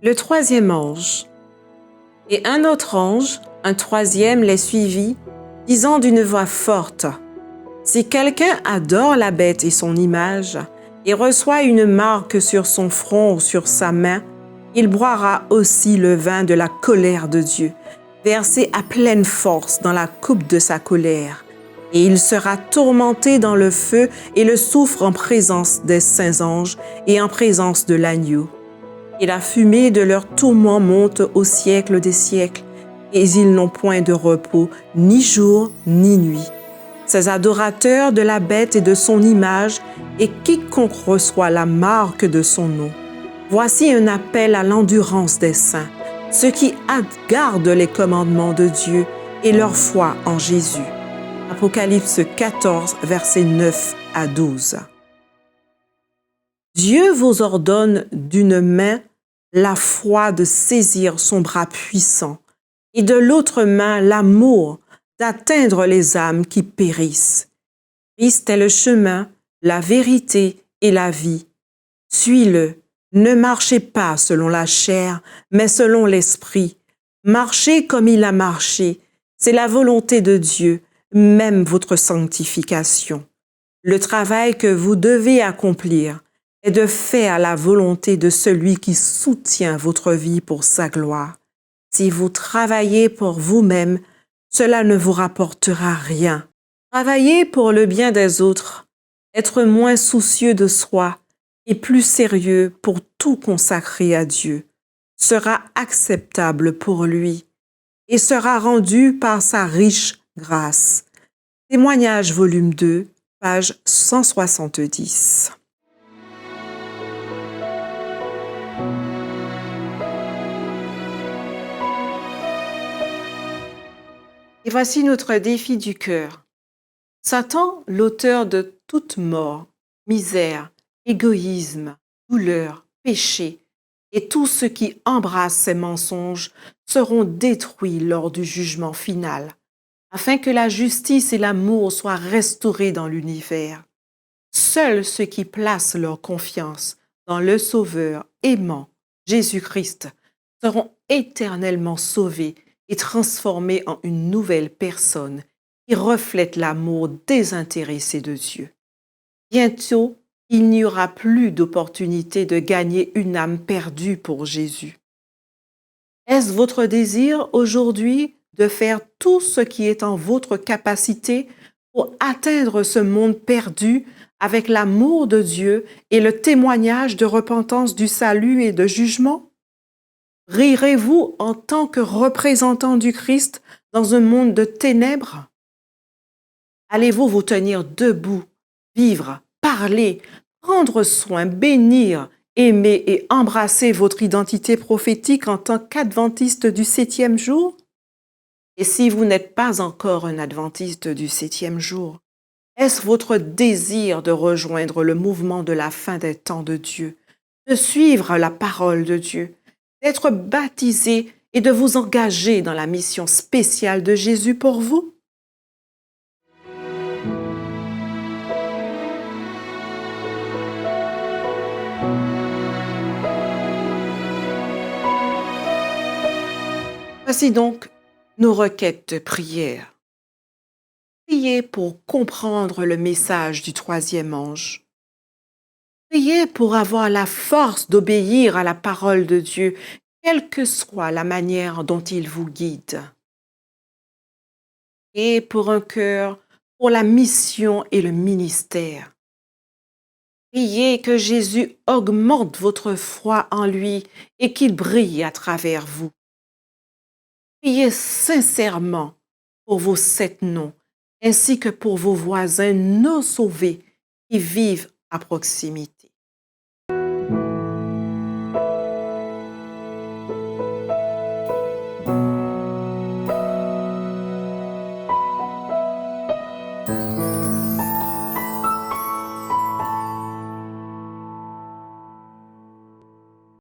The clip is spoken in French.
Le troisième ange. Et un autre ange, un troisième, les suivit, disant d'une voix forte, « Si quelqu'un adore la bête et son image, et reçoit une marque sur son front ou sur sa main, il boira aussi le vin de la colère de Dieu, versé à pleine force dans la coupe de sa colère. Et il sera tourmenté dans le feu et le soufre en présence des saints anges et en présence de l'agneau. Et la fumée de leur tourment monte au siècle des siècles, et ils n'ont point de repos, ni jour, ni nuit. Ces adorateurs de la bête et de son image, et quiconque reçoit la marque de son nom. Voici un appel à l'endurance des saints, ceux qui gardent les commandements de Dieu et leur foi en Jésus. Apocalypse 14, versets 9 à 12. Dieu vous ordonne d'une main la foi de saisir son bras puissant et de l'autre main l'amour d'atteindre les âmes qui périssent. Christ est le chemin, la vérité et la vie. Suis-le, ne marchez pas selon la chair, mais selon l'esprit. Marchez comme il a marché, c'est la volonté de Dieu, même votre sanctification. Le travail que vous devez accomplir est de faire la volonté de celui qui soutient votre vie pour sa gloire. Si vous travaillez pour vous-même, cela ne vous rapportera rien. Travaillez pour le bien des autres, être moins soucieux de soi et plus sérieux pour tout consacrer à Dieu, sera acceptable pour lui et sera rendu par sa riche grâce. Témoignage volume 2, page 170. Et voici notre défi du cœur. Satan, l'auteur de toute mort, misère, égoïsme, douleur, péché, et tous ceux qui embrassent ces mensonges seront détruits lors du jugement final, afin que la justice et l'amour soient restaurés dans l'univers. Seuls ceux qui placent leur confiance dans le Sauveur aimant, Jésus-Christ, seront éternellement sauvés et transformés en une nouvelle personne qui reflète l'amour désintéressé de Dieu. Bientôt, il n'y aura plus d'opportunité de gagner une âme perdue pour Jésus. Est-ce votre désir aujourd'hui de faire tout ce qui est en votre capacité pour atteindre ce monde perdu avec l'amour de Dieu et le témoignage de repentance du salut et de jugement? Rirez-vous en tant que représentant du Christ dans un monde de ténèbres? Allez-vous vous tenir debout, vivre, parler, prendre soin, bénir, aimer et embrasser votre identité prophétique en tant qu'adventiste du 7e jour? Et si vous n'êtes pas encore un adventiste du 7e jour, est-ce votre désir de rejoindre le mouvement de la fin des temps de Dieu, de suivre la parole de Dieu, d'être baptisé et de vous engager dans la mission spéciale de Jésus pour vous? Voici donc nos requêtes de prière. Priez pour comprendre le message du troisième ange. Priez pour avoir la force d'obéir à la parole de Dieu, quelle que soit la manière dont il vous guide. Et pour un cœur pour la mission et le ministère. Priez que Jésus augmente votre foi en lui et qu'il brille à travers vous. Priez sincèrement pour vos 7 noms, ainsi que pour vos voisins non sauvés qui vivent à proximité.